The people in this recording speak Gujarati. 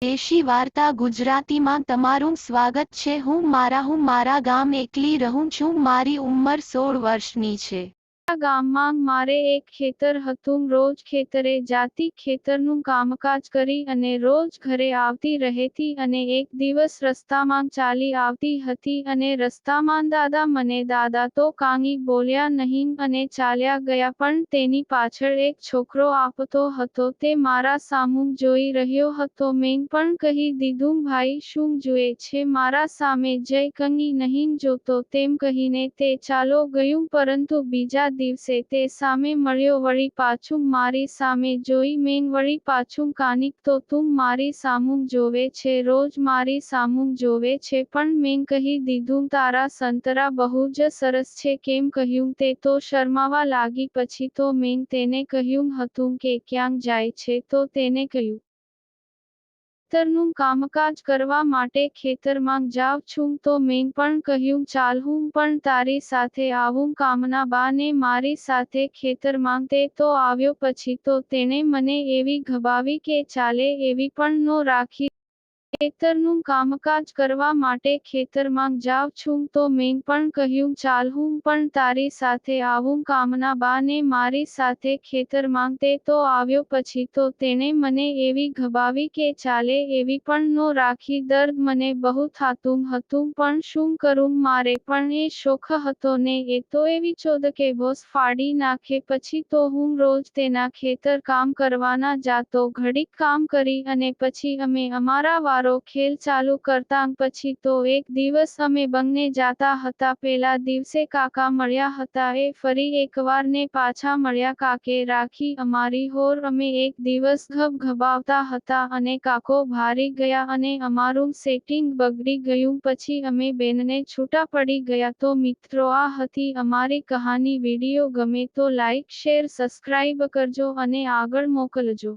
દેશી વાર્તા ગુજરાતીમાં તમારું સ્વાગત છે। હું મારા ગામ એકલી રહું છું। મારી ઉંમર 16 વર્ષની છે। આ ગામમાં મારે એક ખેતર હતું। રોજ ખેતરે જાતી, ખેતરનું કામકાજ કરી અને રોજ ઘરે આવતી રહેતી અને એક દિવસ રસ્તામાં ચાલી આવતી હતી અને રસ્તામાં દાદા મને દાદા તો કાંઈ બોલ્યા નહીં અને ચાલ્યા ગયા, પણ તેની પાછળ એક છોકરો આવતો હતો। તે મારા સામું જોઈ રહ્યો હતો। મેં પણ કહી દીધું, ભાઈ શું જુએ છે? મારા સામે જઈ કંઈ નહીં જોતો, તેમ કહીને તે ચાલો ગયું, પરંતુ બીજા દિવસે તે સામે મળ્યો। વળી પાછું મારી સામે જોઈ। મેં વળી પાછું કાનિક તો તું મારી સામું જોવે છે, રોજ મારી સામું જોવે છે? પણ મેં કહી દીધું, તારા સંતરા બહુ જ સરસ છે। કેમ કહ્યું? તે તો શરમાવા લાગી। પછી તો મેં તેને કહ્યું હતું કે ક્યાં જાય છે? તો તેને કહ્યું, ખેતરનું કામકાજ કરવા માટે ખેતરમાં જાઉં છું। તો મેં પણ કહ્યું, ચાલ હું પણ તારી સાથે આવું। કામના બા ને મારી સાથે ખેતરમાં તે તો આવ્યો। પછી તો તેણે મને એવી ગભાવી કે ચાલે એવી પણ નો રાખી। ખેતરનું કામકાજ કરવા માટે ખેતરમાં જાઉં છું। તો મેં પણ કહ્યું, ચાલ હું પણ તારી સાથે આવું। કામના બા ને મારી સાથે ખેતરમાં તે તો આવ્યો। પછી તો તેણે મને એવી ગભાવી કે ચાલે એવી પણ નો રાખી। દર્દ મને બહુ થાતું હતું, પણ શું કરું? મારે પણ એ શોખ હતો ને। એ તો એવી ચોદ કે ભોંસ ફાડી નાખે। પછી તો હું રોજ તેના ખેતર કામ કરવાના જાતો। ઘડીક કામ કરી અને પછી અમે અમારા વારો ખેલ ચાલુ કરતાં। પછી તો એક દિવસ અમે બંને જાતા હતા। પેલા દિવસે કાકા મળ્યા હતા, એ ફરી એકવાર ને પાછા મળ્યા। કાકે રાખી અમારી હોર। અમે એક દિવસ ગભગભાવતા હતા અને કાકો ભારી ગયા અને અમારું સેટિંગ બગડી ગયું। પછી અમે બેનને છૂટા પડી ગયા। તો મિત્રો, આ હતી અમારી કહાની। વિડીયો ગમે તો લાઈક, શેર, સબસ્ક્રાઇબ કરજો અને આગળ મોકલજો।